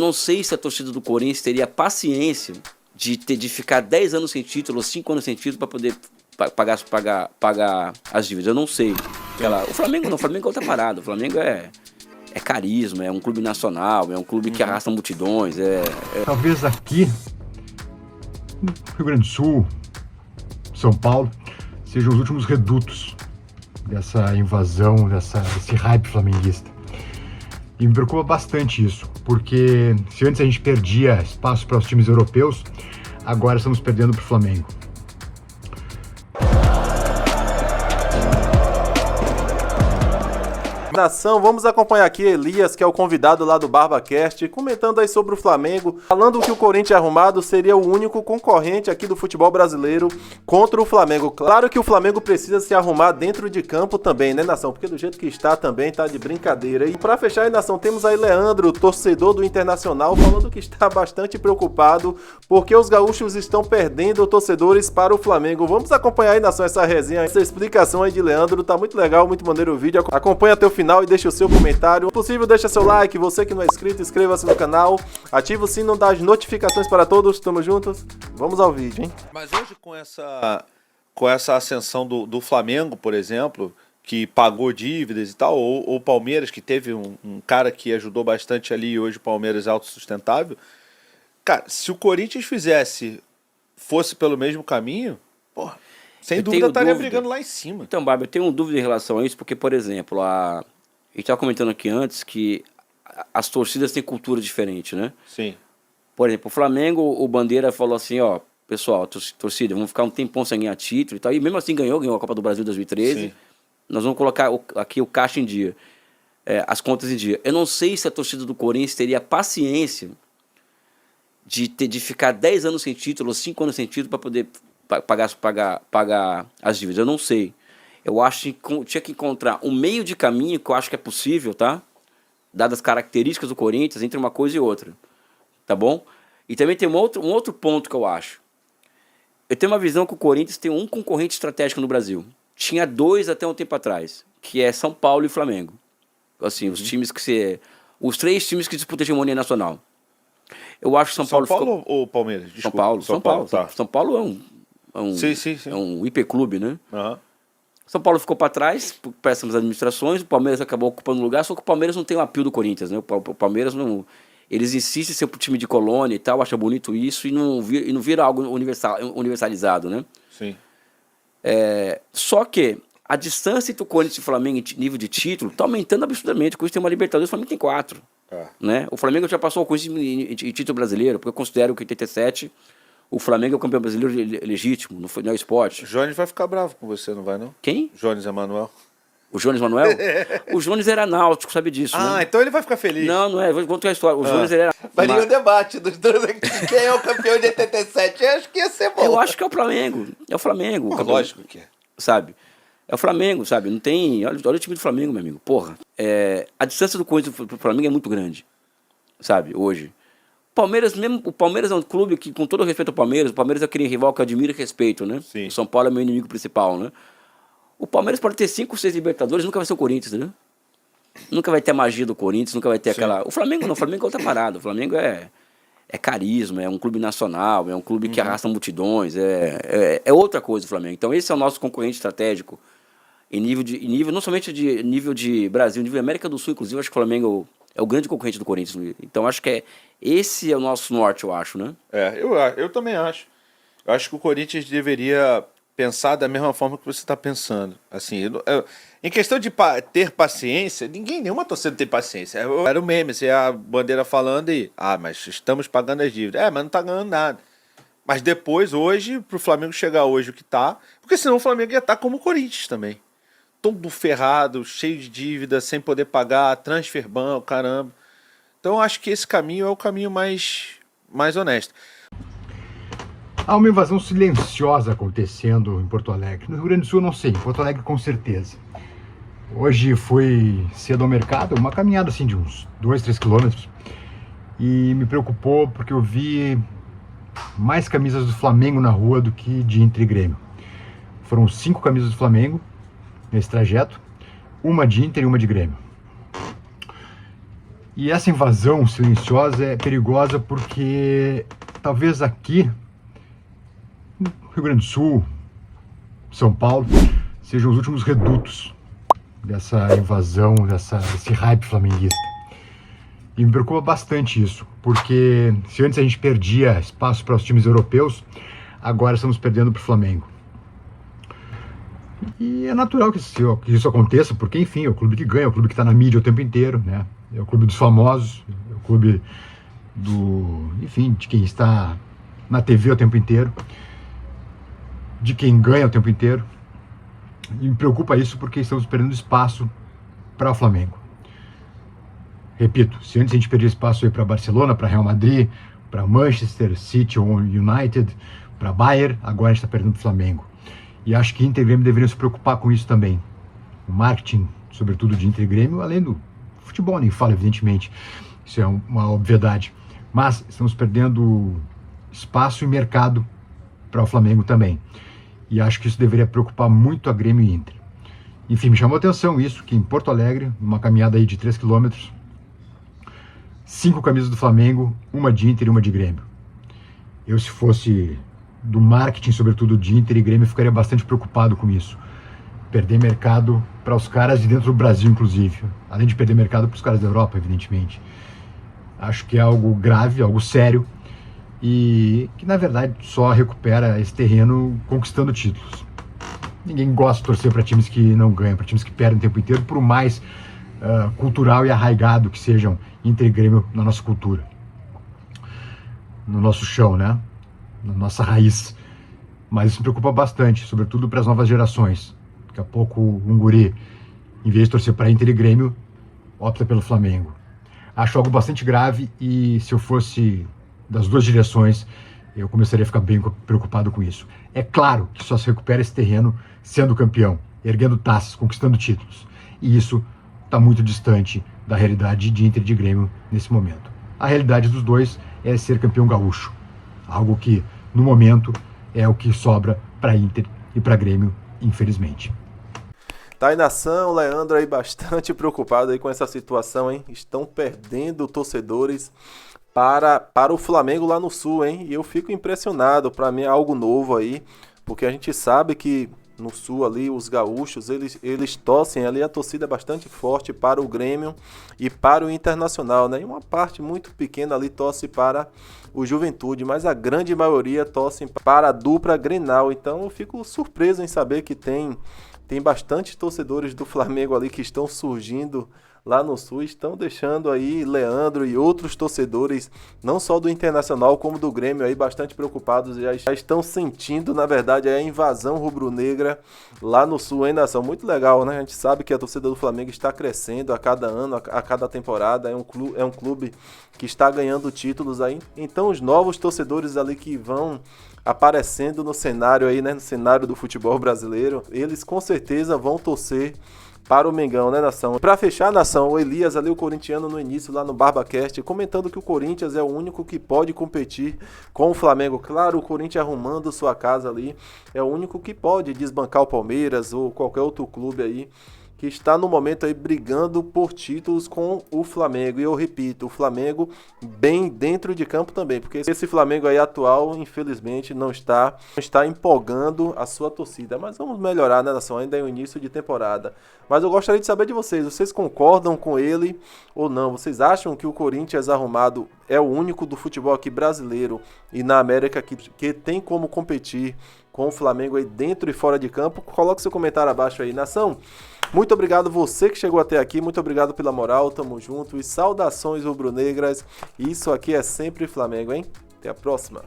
Não sei se a torcida do Corinthians teria paciência de ficar 10 anos sem título, ou 5 anos sem título, para poder pagar as dívidas. Eu não sei. O Flamengo não, o Flamengo é outra parada. O Flamengo é carisma, é um clube nacional, é um clube que arrasta multidões. Talvez aqui, no Rio Grande do Sul, São Paulo, sejam os últimos redutos dessa invasão, desse hype flamenguista. E me preocupa bastante isso, porque se antes a gente perdia espaço para os times europeus, agora estamos perdendo para o Flamengo. Nação, vamos acompanhar aqui Elias, que é o convidado lá do BarbaCast, comentando aí sobre o Flamengo, falando que o Corinthians arrumado seria o único concorrente aqui do futebol brasileiro contra o Flamengo. Claro que o Flamengo precisa se arrumar dentro de campo também, né, Nação? Porque do jeito que está também tá de brincadeira. E pra fechar aí, Nação, temos aí Leandro, torcedor do Internacional, falando que está bastante preocupado porque os gaúchos estão perdendo torcedores para o Flamengo. Vamos acompanhar aí, Nação, essa resenha, essa explicação aí de Leandro. Tá muito legal, muito maneiro o vídeo. Acompanha até o final e deixa o seu comentário. Se possível, deixa seu like. Você que não é inscrito, inscreva-se no canal. Ativa o sino das notificações para todos. Tamo juntos. Vamos ao vídeo, hein? Mas hoje com essa ascensão do Flamengo, por exemplo, que pagou dívidas e tal, ou o Palmeiras, que teve um cara que ajudou bastante ali, e hoje o Palmeiras é autossustentável. Cara, se o Corinthians fosse pelo mesmo caminho, porra, sem dúvida estaria brigando lá em cima. Então, Bárbara, eu tenho uma dúvida em relação a isso, porque, por exemplo, a gente estava comentando aqui antes que as torcidas têm cultura diferente, né? Sim. Por exemplo, o Flamengo, o Bandeira falou assim, ó, pessoal, torcida, vamos ficar um tempão sem ganhar título e tal, e mesmo assim ganhou a Copa do Brasil 2013, Sim. Nós vamos colocar aqui o caixa em dia, as contas em dia. Eu não sei se a torcida do Corinthians teria paciência de ficar 10 anos sem título, ou 5 anos sem título, para poder pagar as dívidas. Eu não sei. Eu acho que tinha que encontrar um meio de caminho, que eu acho que é possível, tá? Dadas as características do Corinthians, entre uma coisa e outra. Tá bom? E também tem um outro ponto que eu acho. Eu tenho uma visão que o Corinthians tem um concorrente estratégico no Brasil. Tinha 2 até um tempo atrás, que é São Paulo e Flamengo. Assim, os 3 times que disputam a hegemonia nacional. Eu acho que São Paulo ou Palmeiras? Desculpa. São Paulo. Tá. São Paulo é um Sim. É um hiperclube, né? Uhum. São Paulo ficou para trás, por péssimas administrações, o Palmeiras acabou ocupando o lugar, só que o Palmeiras não tem o apelo do Corinthians, né? O Palmeiras não... Eles insistem em ser um time de colônia e tal, acham bonito isso, e não vira algo universalizado, né? Sim. Só que a distância entre o Corinthians e o Flamengo em nível de título está aumentando absurdamente. O Corinthians tem uma Libertadores, o Flamengo tem 4. Né? O Flamengo já passou o Corinthians em título brasileiro, porque eu considero que em 87 o Flamengo é o campeão brasileiro legítimo, não é o esporte. O Jones vai ficar bravo com você, não vai não? Quem? Jones Emanuel. O Jones Manuel? O Jones era náutico, sabe disso, né? Então ele vai ficar feliz. Não é, vou contar a história. O Jones era... Faria um debate dos dois aqui. Quem é o campeão de 87? Eu acho que ia ser bom. Eu acho que é o Flamengo. É o Flamengo. Pô, lógico que é. Sabe? É o Flamengo, sabe? Não tem... Olha o time do Flamengo, meu amigo. Porra. A distância do Corinthians pro Flamengo é muito grande. Sabe? Hoje. O Palmeiras é um clube que, com todo respeito ao Palmeiras, o Palmeiras é aquele rival que eu admiro e respeito, né? Sim. O São Paulo é meu inimigo principal, né? O Palmeiras pode ter 5, 6 Libertadores, nunca vai ser o Corinthians, né? Nunca vai ter a magia do Corinthians, nunca vai ter aquela... O Flamengo não, o Flamengo é outra parada. O Flamengo é carisma, é um clube nacional, é um clube que arrasta multidões, é outra coisa o Flamengo. Então esse é o nosso concorrente estratégico em nível não somente de nível de Brasil, nível de América do Sul, inclusive, acho que o Flamengo é o grande concorrente do Corinthians. Então acho que esse é o nosso norte, eu acho, né? Eu também acho. Eu acho que o Corinthians deveria pensar da mesma forma que você está pensando. Assim, em questão de ter paciência, nenhuma torcida tem paciência. Era o meme, assim, a Bandeira falando mas estamos pagando as dívidas. Mas não está ganhando nada. Mas depois, hoje, pro Flamengo chegar hoje o que tá, porque senão o Flamengo ia estar como o Corinthians também. Todo ferrado, cheio de dívida, sem poder pagar, transfer ban, caramba. Então eu acho que esse caminho é o caminho mais honesto. Há uma invasão silenciosa acontecendo em Porto Alegre. No Rio Grande do Sul, não sei. Em Porto Alegre, com certeza. Hoje fui cedo ao mercado, uma caminhada assim de uns 2, 3 quilômetros. E me preocupou porque eu vi mais camisas do Flamengo na rua do que de Inter e Grêmio. Foram 5 camisas do Flamengo nesse trajeto. Uma de Inter e uma de Grêmio. E essa invasão silenciosa é perigosa porque talvez aqui, no Rio Grande do Sul, São Paulo, sejam os últimos redutos dessa invasão, desse hype flamenguista. E me preocupa bastante isso, porque se antes a gente perdia espaço para os times europeus, agora estamos perdendo para o Flamengo. E é natural que isso aconteça, porque, enfim, é o clube que ganha, é o clube que está na mídia o tempo inteiro, né? É o clube dos famosos, é o clube de quem está na TV o tempo inteiro, de quem ganha o tempo inteiro. E me preocupa isso porque estamos perdendo espaço para o Flamengo. Repito, se antes a gente perdia espaço para Barcelona, para Real Madrid, para Manchester City ou United, para Bayern, agora a gente está perdendo para o Flamengo. E acho que Inter e Grêmio deveriam se preocupar com isso também. O marketing, sobretudo de Inter e Grêmio, além do futebol, nem fala, evidentemente. Isso é uma obviedade. Mas estamos perdendo espaço e mercado para o Flamengo também. E acho que isso deveria preocupar muito a Grêmio e Inter. Enfim, me chamou a atenção isso, que em Porto Alegre, numa caminhada aí de 3 km, 5 camisas do Flamengo, uma de Inter e uma de Grêmio. Eu, se fosse do marketing, sobretudo de Inter e Grêmio, ficaria bastante preocupado com isso. Perder mercado para os caras de dentro do Brasil, inclusive. Além de perder mercado para os caras da Europa, evidentemente. Acho que é algo grave, algo sério, e que, na verdade, só recupera esse terreno conquistando títulos. Ninguém gosta de torcer para times que não ganham, para times que perdem o tempo inteiro, por mais cultural e arraigado que sejam Inter e Grêmio na nossa cultura. No nosso chão, né? Na nossa raiz. Mas isso me preocupa bastante, sobretudo para as novas gerações. Daqui a pouco um guri, em vez de torcer para Inter e Grêmio, opta pelo Flamengo. Acho algo bastante grave e, se eu fosse das duas direções, eu começaria a ficar bem preocupado com isso. É claro que só se recupera esse terreno sendo campeão, erguendo taças, conquistando títulos. E isso está muito distante da realidade de Inter e de Grêmio nesse momento. A realidade dos dois é ser campeão gaúcho. Algo que, no momento, é o que sobra para Inter e para Grêmio, infelizmente. Tá aí, nação, Leandro aí bastante preocupado aí com essa situação, hein? Estão perdendo torcedores para o Flamengo lá no Sul, hein? E eu fico impressionado, para mim é algo novo aí, porque a gente sabe que no Sul ali, os gaúchos, eles torcem ali, a torcida é bastante forte para o Grêmio e para o Internacional, né? E uma parte muito pequena ali torce para o Juventude, mas a grande maioria torcem para a dupla Grenal. Então eu fico surpreso em saber que tem bastante torcedores do Flamengo ali que estão surgindo lá no Sul, estão deixando aí Leandro e outros torcedores, não só do Internacional como do Grêmio, aí bastante preocupados, já estão sentindo, na verdade, a invasão rubro-negra lá no Sul, hein, nação? Muito legal, né? A gente sabe que a torcida do Flamengo está crescendo a cada ano, a cada temporada, é um clube que está ganhando títulos aí, então os novos torcedores ali que vão aparecendo no cenário aí, né, no cenário do futebol brasileiro, eles com certeza vão torcer para o Mengão, né, nação? Para fechar, nação, o Elias ali, o corintiano, no início lá no BarbaCast, comentando que o Corinthians é o único que pode competir com o Flamengo. Claro, o Corinthians arrumando sua casa ali, é o único que pode desbancar o Palmeiras ou qualquer outro clube aí que está no momento aí brigando por títulos com o Flamengo. E eu repito, o Flamengo bem dentro de campo também, porque esse Flamengo aí atual, infelizmente, não está empolgando a sua torcida. Mas vamos melhorar, né, nação? Ainda é o início de temporada. Mas eu gostaria de saber de vocês, vocês concordam com ele ou não? Vocês acham que o Corinthians arrumado é o único do futebol aqui brasileiro e na América que tem como competir com o Flamengo aí dentro e fora de campo? Coloque seu comentário abaixo aí, nação. Muito obrigado você que chegou até aqui, muito obrigado pela moral, tamo junto e saudações rubro-negras. Isso aqui é sempre Flamengo, hein? Até a próxima.